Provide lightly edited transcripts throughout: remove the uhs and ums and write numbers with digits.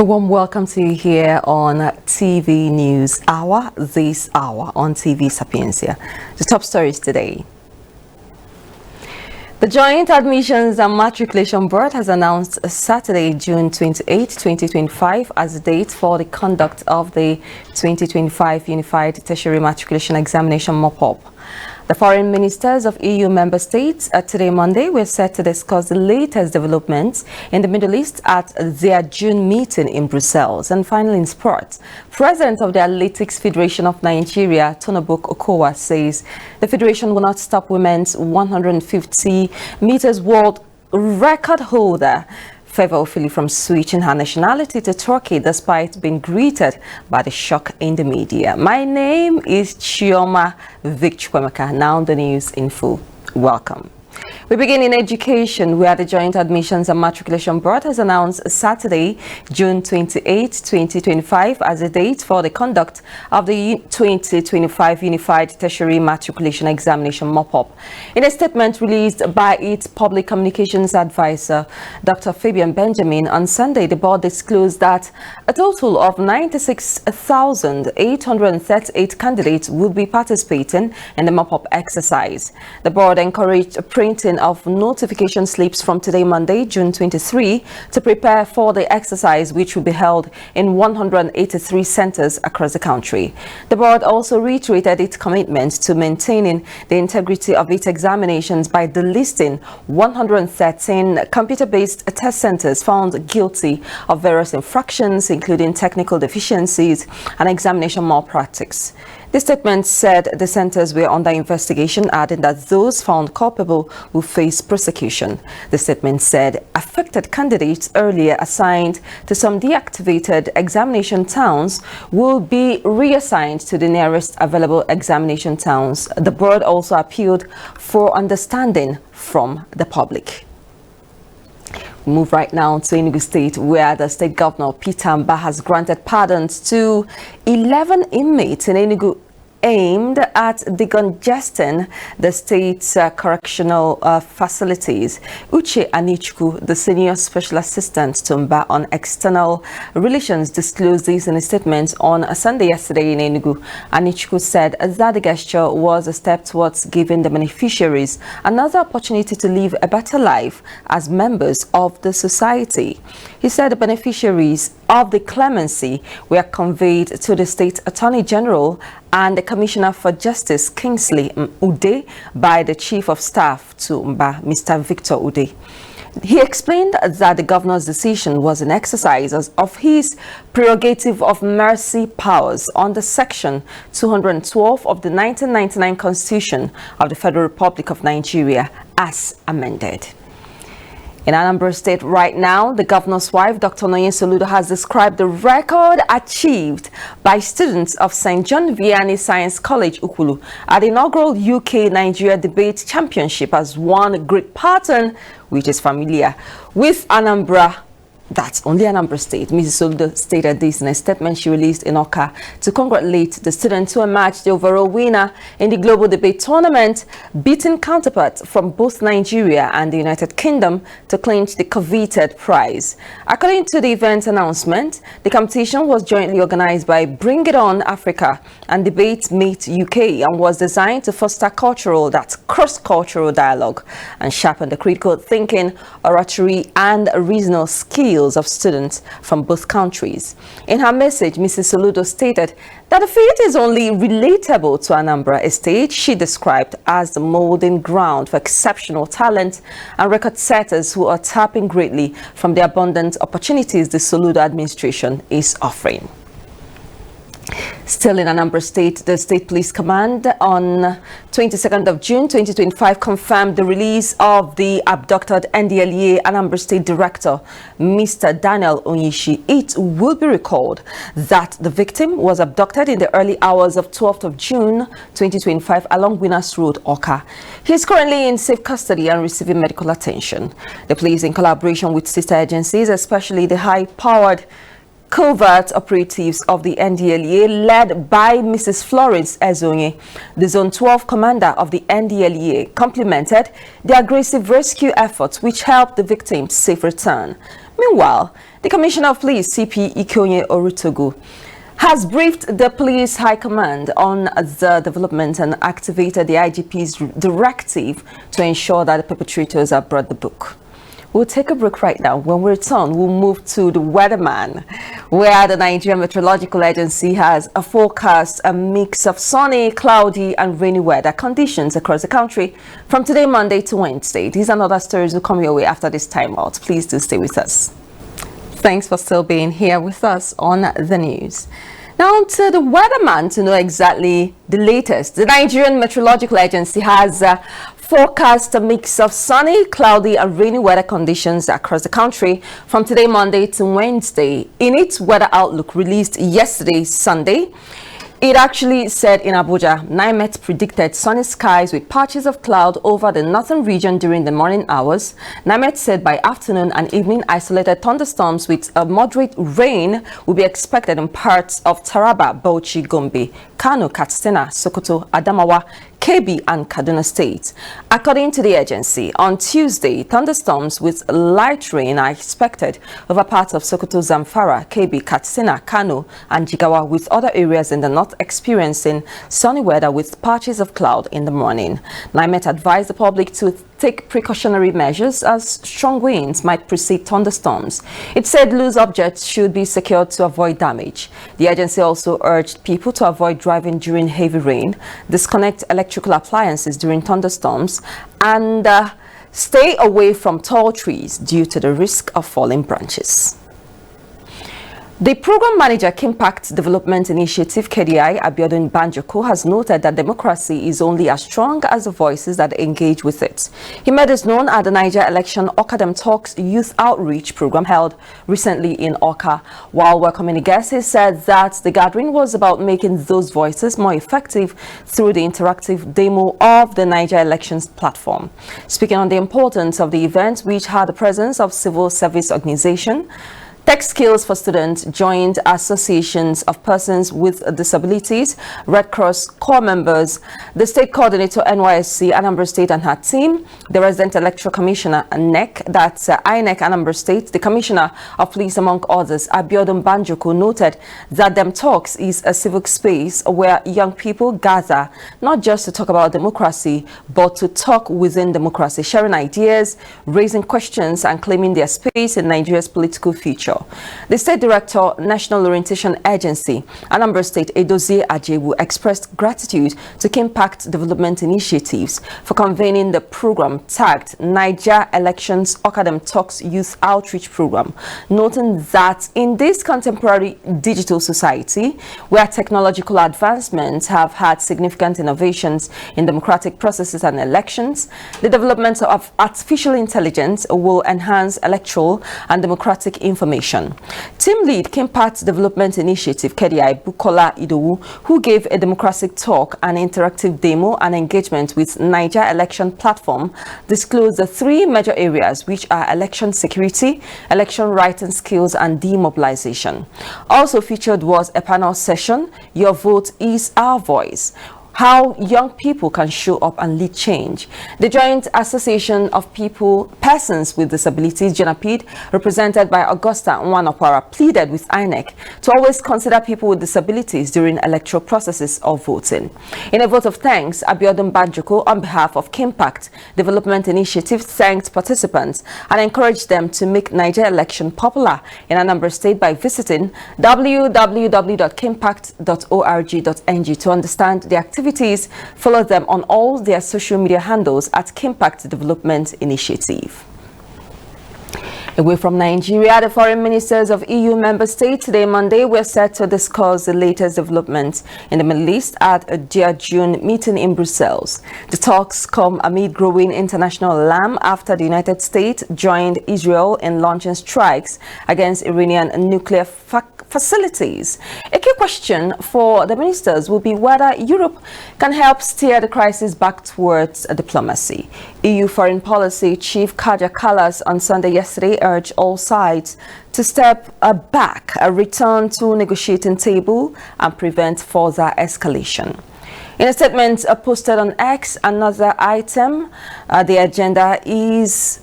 A warm welcome to you here on TV News Hour, this hour on TV Sapiencia. The top stories today. The Joint Admissions and Matriculation Board has announced Saturday, June 28, 2025 as the date for the conduct of the 2025 Unified Tertiary Matriculation Examination Mop-Up. The foreign ministers of EU member states today, Monday, were set to discuss the latest developments in the Middle East at their June meeting in Brussels. And finally, in sports, President of the Athletics Federation of Nigeria, Tonobok Okowa, says the federation will not stop women's 150 meters world record holder Favour Ofili from switching her nationality to Turkey despite being greeted by the shock in the media. My name is Chioma Vickwemeka. Now the news in full. Welcome. We begin in education, where the Joint Admissions and Matriculation Board has announced Saturday, June 28, 2025 as a date for the conduct of the 2025 Unified Tertiary Matriculation Examination Mop-Up. In a statement released by its public communications advisor, Dr. Fabian Benjamin, on Sunday, the board disclosed that a total of 96,838 candidates will be participating in the Mop-Up exercise. The board encouraged printing of notification slips from today, Monday, June 23, to prepare for the exercise, which will be held in 183 centers across the country. The board also reiterated its commitment to maintaining the integrity of its examinations by delisting 113 computer-based test centers found guilty of various infractions, including technical deficiencies and examination malpractice. The statement said the centers were under investigation, adding that those found culpable will face prosecution. The statement said affected candidates earlier assigned to some deactivated examination towns will be reassigned to the nearest available examination towns. The board also appealed for understanding from the public. We move right now to Enugu State, where the state governor, Peter Mba, has granted pardons to 11 inmates in Enugu aimed at decongesting the state's correctional facilities. Uche Anichukwu, the senior special assistant to Mba on external relations, disclosed this in a statement on a Sunday yesterday in Enugu. Anichukwu said that the gesture was a step towards giving the beneficiaries another opportunity to live a better life as members of the society. He said the beneficiaries of the clemency were conveyed to the State Attorney General and the Commissioner for Justice, Kingsley Ude, by the Chief of Staff to Mba, Mr. Victor Ude. He explained that the governor's decision was an exercise of his prerogative of mercy powers under Section 212 of the 1999 Constitution of the Federal Republic of Nigeria as amended. In Anambra State right now, the governor's wife, Dr. Noye Soludo, has described the record achieved by students of St. John Vianney Science College, Ukulu, at the inaugural UK-Nigeria Debate Championship as one great pattern which is familiar with Anambra. That's only Anambra State. Mrs. Soludo stated this in a statement she released in Oka to congratulate the students who emerged the overall winner in the Global Debate Tournament, beating counterparts from both Nigeria and the United Kingdom to clinch the coveted prize. According to the event announcement, the competition was jointly organized by Bring It On Africa and Debate Meet UK and was designed to foster cross-cultural dialogue and sharpen the critical thinking, oratory and reasoning skills of students from both countries. In her message, Mrs. Soludo stated that the feat is only relatable to Anambra, a state she described as the molding ground for exceptional talent and record setters who are tapping greatly from the abundant opportunities the Soludo administration is offering. Still in Anambra State, the State Police Command on 22nd of June 2025 confirmed the release of the abducted NDLEA Anambra State Director, Mr. Daniel Onyishi. It will be recalled that the victim was abducted in the early hours of 12th of June 2025 along Winners Road, Oka. He is currently in safe custody and receiving medical attention. The police, in collaboration with sister agencies, especially the high-powered covert operatives of the NDLEA, led by Mrs. Florence Ezonye, the Zone 12 commander of the NDLEA, complemented the aggressive rescue efforts which helped the victim's safe return. Meanwhile, The Commissioner of Police, CP Ikonye Orutogu, has briefed the Police High Command on the development and activated the IGP's directive to ensure that the perpetrators are brought to book. We'll take a break right now. When we return, we'll move to the weatherman, where the Nigerian Meteorological Agency has forecast a mix of sunny, cloudy, and rainy weather conditions across the country from today, Monday to Wednesday. These and other stories will come your way after this time out. Please do stay with us. Thanks for still being here with us on the news. Now to the weatherman to know exactly the latest. The Nigerian Meteorological Agency has forecast a mix of sunny, cloudy, and rainy weather conditions across the country from today, Monday to Wednesday. In its weather outlook released yesterday, Sunday, it actually said in Abuja, NIMET predicted sunny skies with patches of cloud over the northern region during the morning hours. NIMET said by afternoon and evening, isolated thunderstorms with a moderate rain will be expected in parts of Taraba, Bauchi, Gombe, Kano, Katsina, Sokoto, Adamawa, Kebbi, and Kaduna State. According to the agency, on Tuesday, thunderstorms with light rain are expected over parts of Sokoto, Zamfara, Kebbi, Katsina, Kano, and Jigawa, with other areas in the north experiencing sunny weather with patches of cloud in the morning. NIMET advised the public to take precautionary measures as strong winds might precede thunderstorms. It said loose objects should be secured to avoid damage. The agency also urged people to avoid driving during heavy rain, disconnect electrical appliances during thunderstorms, and stay away from tall trees due to the risk of falling branches. The program manager, Impact Development Initiative, KDI, Abiodun Banjoko, has noted that democracy is only as strong as the voices that engage with it. He made this known at the Niger Election Okadem Talks Youth Outreach program held recently in Oka. While welcoming the guests, he said that the gathering was about making those voices more effective through the interactive demo of the Niger Elections platform. Speaking on the importance of the event, which had the presence of civil service organization, Tech Skills for Students, joined associations of persons with disabilities, Red Cross Corps members, the state coordinator NYSC Anambra State and her team, the resident electoral commissioner NEC, that's INEC Anambra State, the commissioner of police, among others. Abiodun Banjoko noted that Dem Talks is a civic space where young people gather not just to talk about democracy, but to talk within democracy, sharing ideas, raising questions, and claiming their space in Nigeria's political future. The State Director, National Orientation Agency, Anambra State, Edozie Ajewu, expressed gratitude to Impact Development Initiatives for convening the program tagged Niger Elections Okadem Talks Youth Outreach Program, noting that in this contemporary digital society, where technological advancements have had significant innovations in democratic processes and elections, the development of artificial intelligence will enhance electoral and democratic information. Team lead, Impact Development Initiative, KDI, Bukola Idowu, who gave a democratic talk and interactive demo and engagement with Niger Election Platform, disclosed the three major areas, which are election security, election writing skills, and demobilization. Also featured was a panel session, Your Vote is Our Voice, how young people can show up and lead change. The Joint Association of Persons with Disabilities, JAMB, represented by Augusta Nwanopara, pleaded with INEC to always consider people with disabilities during electoral processes or voting. In a vote of thanks, Abiodun Banjoko, on behalf of Impact Development Initiative, thanked participants and encouraged them to make Niger election popular in Anambra State by visiting www.kimpact.org.ng to understand the activities. Follow them on all their social media handles at Impact Development Initiative. Away from Nigeria, the foreign ministers of EU member states today, Monday, were set to discuss the latest developments in the Middle East at their June meeting in Brussels. The talks come amid growing international alarm after the United States joined Israel in launching strikes against Iranian nuclear facilities. A key question for the ministers will be whether Europe can help steer the crisis back towards diplomacy. EU Foreign Policy Chief Kaja Kallas on Sunday yesterday urged all sides to step back, return to negotiating table, and prevent further escalation. In a statement posted on X, another item, the agenda is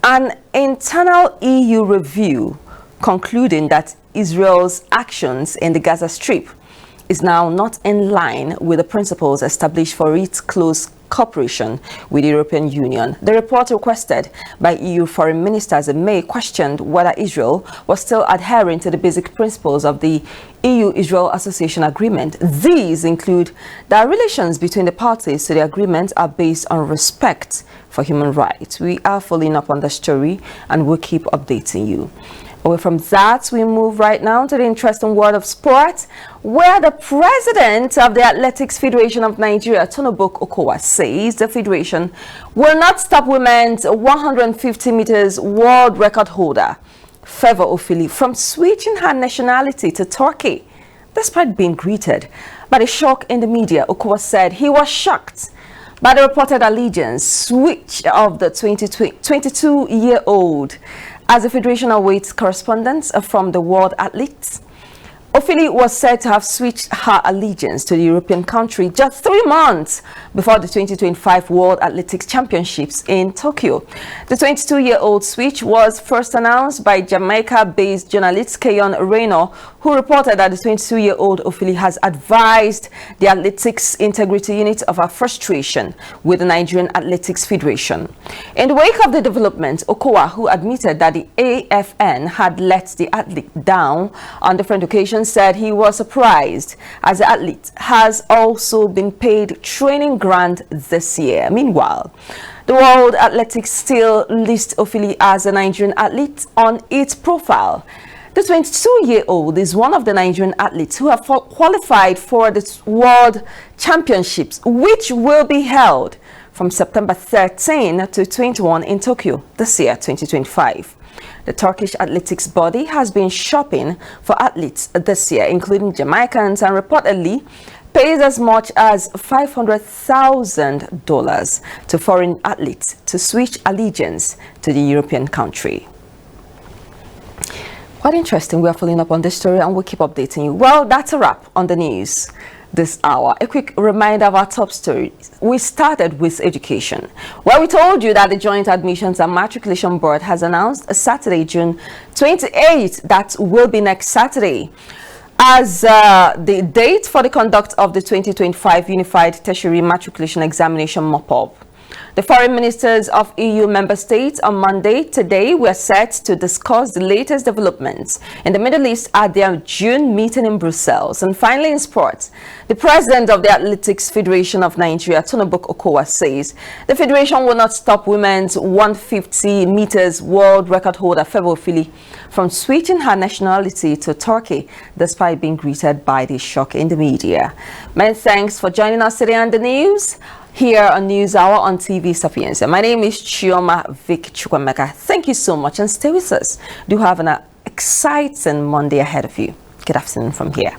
an internal EU review concluding that Israel's actions in the Gaza Strip is now not in line with the principles established for its close cooperation with the European Union. The report requested by EU foreign ministers in May questioned whether Israel was still adhering to the basic principles of the EU-Israel Association Agreement. These include that relations between the parties to the agreement are based on respect for human rights. We are following up on the story and we'll keep updating you. Away from that, we move right now to the interesting world of sport, where the president of the Athletics Federation of Nigeria, Tonoboke Okowa, says the federation will not stop women's 150 meters world record holder, Favour Ofili, from switching her nationality to Turkey. Despite being greeted by the shock in the media, Okowa said he was shocked by the reported allegiance switch of the 22-year-old. As the federation awaits correspondence from the world athletes, Ofili was said to have switched her allegiance to the European country just 3 months before the 2025 World Athletics Championships in Tokyo. The 22-year-old switch was first announced by Jamaica-based journalist Keyon Reno, who reported that the 22-year-old Ofili has advised the Athletics Integrity Unit of her frustration with the Nigerian Athletics Federation. In the wake of the development, Okowa, who admitted that the AFN had let the athlete down on different occasions, said he was surprised as the athlete has also been paid training grant this year. Meanwhile, the World Athletics still lists Ofili as a Nigerian athlete on its profile. The 22-year-old is one of the Nigerian athletes who have qualified for the World Championships, which will be held from September 13 to 21 in Tokyo this year, 2025. The Turkish athletics body has been shopping for athletes this year, including Jamaicans, and reportedly pays as much as $500,000 to foreign athletes to switch allegiance to the European country. Quite interesting. We are following up on this story and we'll keep updating you. Well, that's a wrap on the news this hour. A quick reminder of our top stories. We started with education, where we told you that the Joint Admissions and Matriculation Board has announced a Saturday, June 28th, that will be next Saturday, as the date for the conduct of the 2025 Unified Tertiary Matriculation Examination Mop-Up. The foreign ministers of EU member states on Monday today were set to discuss the latest developments in the Middle East at their June meeting in Brussels. And finally, in sports, the president of the Athletics Federation of Nigeria, Tonoboke Okowa, says the federation will not stop women's 150 meters world record holder Favour Ofili from switching her nationality to Turkey, despite being greeted by the shock in the media. Many thanks for joining us today on the news here on News Hour on TV Sapienza. My name is Chioma Vic Chukwemeka. Thank you so much and stay with us. Do have an exciting Monday ahead of you. Good afternoon from here.